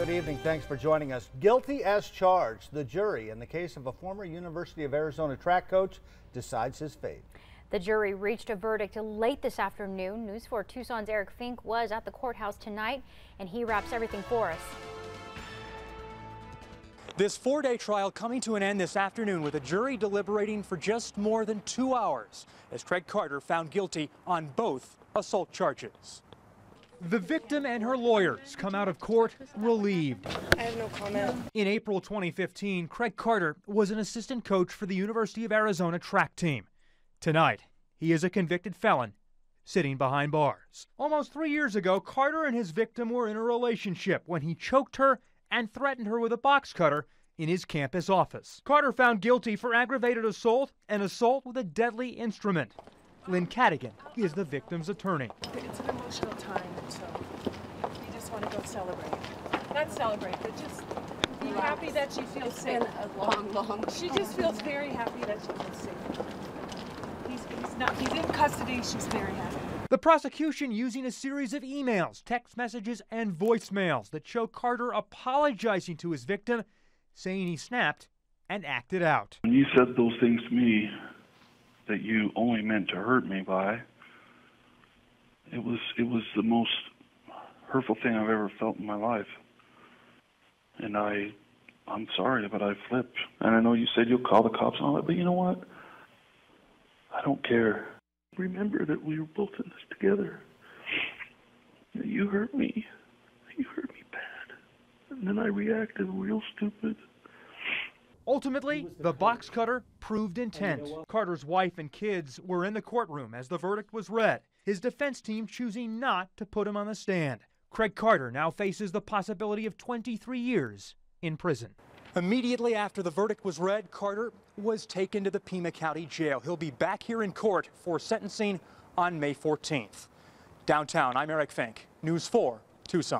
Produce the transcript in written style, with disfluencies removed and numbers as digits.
Good evening. Thanks for joining us. Guilty as charged. The jury in the case of a former University of Arizona track coach decides his fate. The jury reached a verdict late this afternoon. News 4 Tucson's Eric Fink was at the courthouse tonight, and he wraps everything for us. This 4-day trial coming to an end this afternoon with a jury deliberating for just more than 2 hours as Craig Carter found guilty on both assault charges. The victim and her lawyers come out of court relieved. I have no comment. In April 2015, Craig Carter was an assistant coach for the University of Arizona track team. Tonight, he is a convicted felon sitting behind bars. Almost 3 years ago, Carter and his victim were in a relationship when he choked her and threatened her with a box cutter in his campus office. Carter found guilty for aggravated assault and assault with a deadly instrument. Lynn Cadigan is the victim's attorney. It's an emotional time, so we just want to go celebrate. Not celebrate, but just be happy that she feels safe. It's been a long She just feels very happy that she feels safe. He's in custody. She's very happy. The prosecution using a series of emails, text messages, and voicemails that show Carter apologizing to his victim, saying he snapped and acted out. When you said those things to me that you only meant to hurt me by, it was the most hurtful thing I've ever felt in my life. And I'm sorry, but I flipped. And I know you said you'll call the cops on it, but you know what? I don't care. Remember that we were both in this together. You hurt me. You hurt me bad. And then I reacted real stupid. Ultimately, the box cutter proved intent. Carter's wife and kids were in the courtroom as the verdict was read, his defense team choosing not to put him on the stand. Craig Carter now faces the possibility of 23 years in prison. Immediately after the verdict was read, Carter was taken to the Pima County Jail. He'll be back here in court for sentencing on May 14th. Downtown, I'm Eric Fink, News 4, Tucson.